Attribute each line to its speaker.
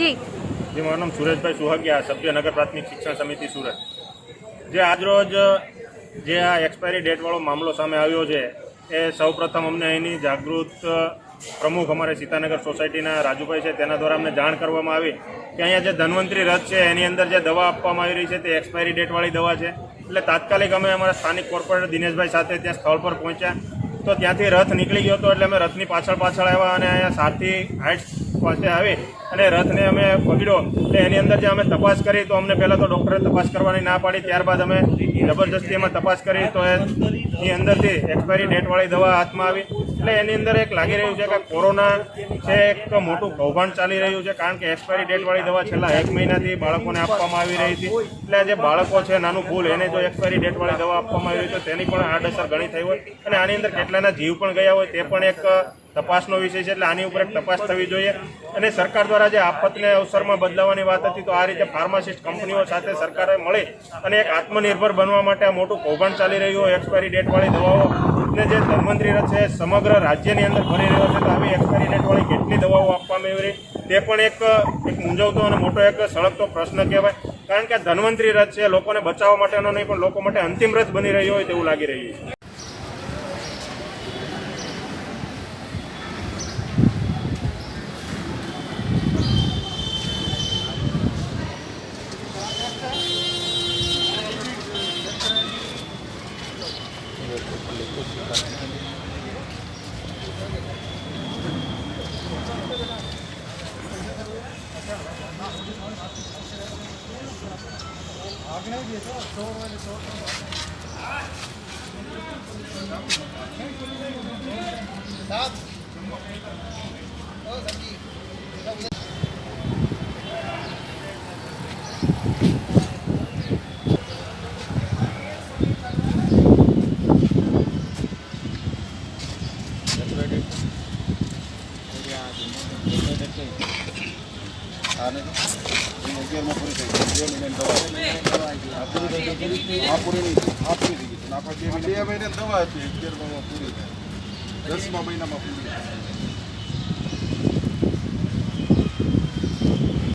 Speaker 1: જી
Speaker 2: જે મારું નામ સુરેશભાઈ સુહાગિયા, સભ્ય નગર પ્રાથમિક શિક્ષણ સમિતિ સુરત। જે આજરોજ જે આ એક્સપાયરી ડેટવાળો મામલો સામે આવ્યો છે એ સૌપ્રથમ અમને અહીંની જાગૃત પ્રમુખ અમારે સીતાનગર સોસાયટીના રાજુભાઈ છે તેના દ્વારા અમને જાણ કરવામાં આવી કે અહીંયા જે ધન્વંતરી રથ છે એની અંદર જે દવા આપવામાં આવી રહી છે તે એક્સપાયરી ડેટવાળી દવા છે। એટલે તાત્કાલિક અમે અમારા સ્થાનિક કોર્પોરેટર દિનેશભાઈ સાથે ત્યાં સ્થળ પર પહોંચ્યા તો ત્યાંથી રથ નીકળી ગયો હતો। એટલે અમે રથની પાછળ આવ્યા અને અહીંયા સારથી હાઇટ્સ પાસે આવી અને રથને અમે પકડ્યો। એટલે એની અંદર જે અમે તપાસ કરી તો અમને પહેલાં તો ડૉક્ટરે તપાસ કરવાની ના પાડી, ત્યારબાદ અમે જબરજસ્તી એમાં તપાસ કરી તો એની અંદરથી એક્સપાયરી ડેટવાળી દવા હાથમાં આવી। એટલે એની અંદર એક લાગી રહ્યું છે કે કોરોના છે એક મોટું કૌભાંડ ચાલી રહ્યું છે, કારણ કે એક્સપાયરી ડેટવાળી દવા છેલ્લા 1 મહિનાથી બાળકોને આપવામાં આવી રહી હતી। એટલે જે બાળકો છે નાનું ફૂલ એને જો એક્સપાયરી ડેટવાળી દવા આપવામાં આવી તો તેની પણ આડઅસર ઘણી થઈ હોય અને આની અંદર કેટલાના જીવ પણ ગયા હોય તે પણ એક તપાસનો વિષય છે। એટલે આની ઉપર એક તપાસ થવી જોઈએ અને સરકાર દ્વારા જે આફતને અવસરમાં બદલાવાની વાત હતી તો આ રીતે ફાર્માસિસ્ટ કંપનીઓ સાથે સરકારે મળી અને એક આત્મનિર્ભર બનવા માટે આ મોટું કૌભાંડ ચાલી રહ્યું હોય એક્સપાયરી ડેટવાળી દવાઓ ને જે ધન્વંતરી રથ છે સમગ્ર રાજ્યની અંદર ફરી રહ્યો છે તો આવી એક્સપાયરી ડેટવાળી કેટલી દવાઓ આપવામાં આવી રહી તે પણ એક મૂંઝવતો અને મોટો એક સળગતો પ્રશ્ન કહેવાય, કારણ કે ધન્વંતરી રથ છે લોકોને બચાવવા માટેનો નહીં પણ લોકો માટે અંતિમ રથ બની રહ્યો હોય તેવું લાગી રહ્યું છે।
Speaker 3: પૂરી 10મા મહિનામાં પૂરી।